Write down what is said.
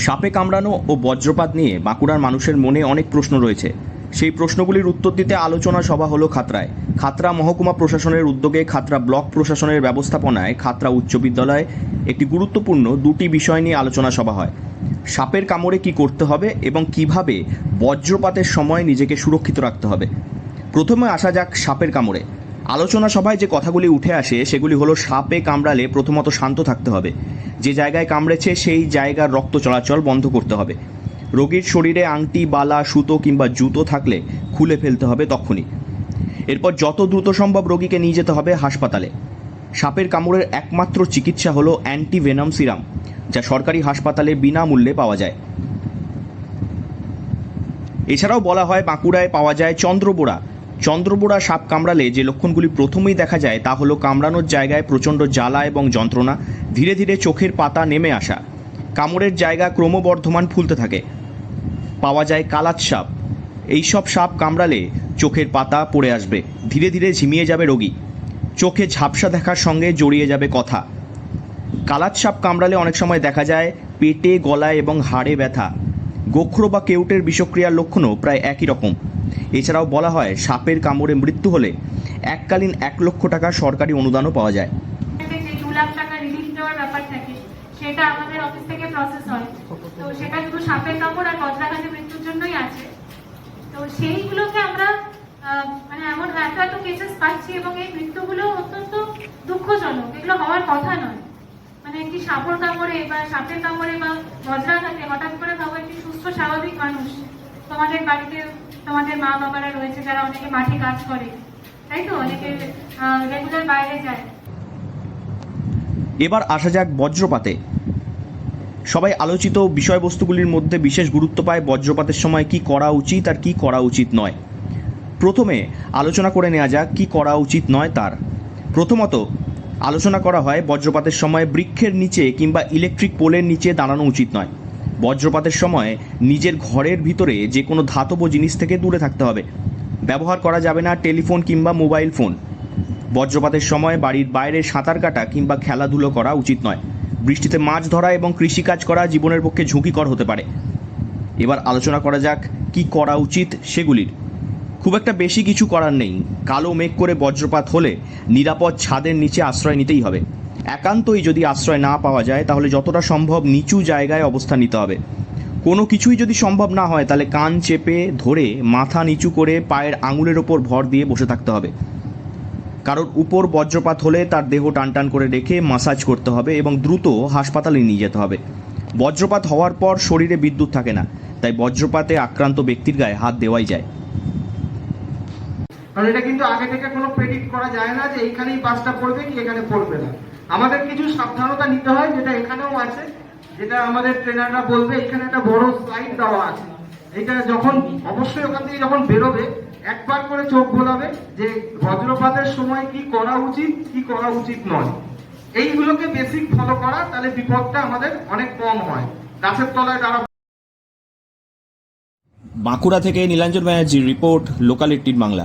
সাপে কামড়ানো ও বজ্রপাত নিয়ে বাঁকুড়ার মানুষের মনে অনেক প্রশ্ন রয়েছে। সেই প্রশ্নগুলির উত্তর দিতে আলোচনা সভা হলো খাতড়ায়। খাতড়া মহকুমা প্রশাসনের উদ্যোগে খাতড়া ব্লক প্রশাসনের ব্যবস্থাপনায় খাতড়া উচ্চ বিদ্যালয়ে একটি গুরুত্বপূর্ণ দুটি বিষয় নিয়ে আলোচনা সভা হয়। সাপের কামড়ে কি করতে হবে এবং কিভাবে বজ্রপাতের সময় নিজেকে সুরক্ষিত রাখতে হবে। প্রথমে আসা যাক সাপের কামড়ে। আলোচনা সভায় যে কথাগুলি উঠে আসে সেগুলি হলো, সাপে কামড়ালে প্রথমত শান্ত থাকতে হবে। যে জায়গায় কামড়েছে সেই জায়গার রক্ত চলাচল বন্ধ করতে হবে। রোগীর শরীরে আংটি, বালা, সুতো কিংবা জুতো থাকলে খুলে ফেলতে হবে তক্ষুনি। এরপর যত দ্রুত সম্ভব রোগীকে নিয়ে যেতে হবে হাসপাতালে। সাপের কামড়ের একমাত্র চিকিৎসা হলো অ্যান্টিভেনম সিরাম, যা সরকারি হাসপাতালে বিনামূল্যে পাওয়া যায়। এছাড়াও বলা হয়, বাঁকুড়ায় পাওয়া যায় চন্দ্রবোড়া সাপ কামড়ালে যে লক্ষণগুলি প্রথমেই দেখা যায় তা হলো কামড়ানোর জায়গায় প্রচণ্ড জ্বালা এবং যন্ত্রণা, ধীরে ধীরে চোখের পাতা নেমে আসা, কামড়ের জায়গা ক্রমবর্ধমান ফুলতে থাকে। পাওয়া যায় কালাত সাপ। এইসব সাপ কামড়ালে চোখের পাতা পড়ে আসবে, ধীরে ধীরে ঝিমিয়ে যাবে রোগী, চোখে ঝাপসা দেখার সঙ্গে জড়িয়ে যাবে কথা। কালাত সাপ কামড়ালে অনেক সময় দেখা যায় পেটে, গলায় এবং হাড়ে ব্যথা। গোখরো বা কেউটের বিষক্রিয়ার লক্ষণও প্রায় একই রকম। এছাড়াও বলা হয়, সাপের কামড়ে মৃত্যু হলে এককালীন 1 লক্ষ টাকা সরকারি অনুদানও পাওয়া যায়। 2 লাখ টাকা রিলিফ দেওয়ার ব্যাপার থাকে, সেটা আমাদের অফিস থেকে প্রসেস হয়। তো সেটা শুধু সাপের কামড় আর বজ্রাঘাতে মৃত্যুর জন্যই আছে। তো সেইগুলোকে আমরা মানে এমন এত কেসেস পাচ্ছি এবং এই মৃত্যুগুলো অত্যন্ত দুঃখজনক। এগুলো হওয়ার কথা নয়। মানে একটি সাপের কামড়ে বা বজ্রাঘাতে হঠাৎ করে ভাবো একটি সুস্থ স্বাভাবিক মানুষ, তোমাদের বাড়িতে তোমাদের মা বাবারা রয়েছে যারা অনেকে মাঠে কাজ করে, তাই তো, অনেকে রেগুলার বাইরে যায়। এবার আসা যাক বজ্রপাতে। সবাই আলোচিত বিষয়বস্তুগুলির মধ্যে বিশেষ গুরুত্ব পায় বজ্রপাতের সময় কি করা উচিত আর কি করা উচিত নয়। প্রথমে আলোচনা করে নেওয়া যাক কি করা উচিত নয় তার। প্রথমত আলোচনা করা হয়, বজ্রপাতের সময় বৃক্ষের নিচে কিংবা ইলেকট্রিক পোলের নিচে দাঁড়ানো উচিত নয়। বজ্রপাতের সময় নিজের ঘরের ভিতরে যে কোনো ধাতব জিনিস থেকে দূরে থাকতে হবে। ব্যবহার করা যাবে না টেলিফোন কিংবা মোবাইল ফোন। বজ্রপাতের সময় বাড়ির বাইরে সাঁতার কাটা কিংবা খেলাধুলো করা উচিত নয়। বৃষ্টিতে মাছ ধরা এবং কৃষিকাজ করা জীবনের পক্ষে ঝুঁকিকর হতে পারে। এবার আলোচনা করা যাক কি করা উচিত সেগুলির। খুব একটা বেশি কিছু করার নেই। কালো মেঘ করে বজ্রপাত হলে নিরাপদ ছাদের নিচে আশ্রয় নিতেই হবে। একান্তই যদি আশ্রয় না পাওয়া যায় তাহলে যতটা সম্ভব নিচু জায়গায় অবস্থান নিতে হবে। কোনো কিছুই যদি সম্ভব না হয় তাহলে কান চেপে ধরে মাথা নিচু করে পায়ের আঙুলের ওপর ভর দিয়ে বসে থাকতে হবে। কারোর উপর বজ্রপাত হলে তার দেহ টানটান করে রেখে মাসাজ করতে হবে এবং দ্রুত হাসপাতালে নিয়ে যেতে হবে। বজ্রপাত হওয়ার পর শরীরে বিদ্যুৎ থাকে না, তাই বজ্রপাতে আক্রান্ত ব্যক্তির গায়ে হাত দেওয়াই যায়। কারণ এটা কিন্তু আগে থেকে কোনো প্রেডিক্ট করা যায় না যে এইখানেই বাসটা পড়বে কি এখানে পড়বে না। আমাদের কিছু সাবধানতা নিতে হয়, যেটা এখানেও আছে, যেটা আমাদের ট্রেনাররা বলবে। এখানে একটা বড় স্লাইড দেওয়া আছে, এটা যখন অবশ্যই ওখান থেকে যখন বেরোবে একবার করে চোখ বোলাবে যে বজ্রপাতের সময় কি করা উচিত কি করা উচিত নয়। এইগুলোকে বেসিক ফলো করা, তাহলে বিপদটা আমাদের অনেক কম হয়। গাছের তলায় দাঁড়াবো। বাঁকুড়া থেকে নীলাঞ্জন ব্যানার্জির রিপোর্ট, লোকাল 18 বাংলা।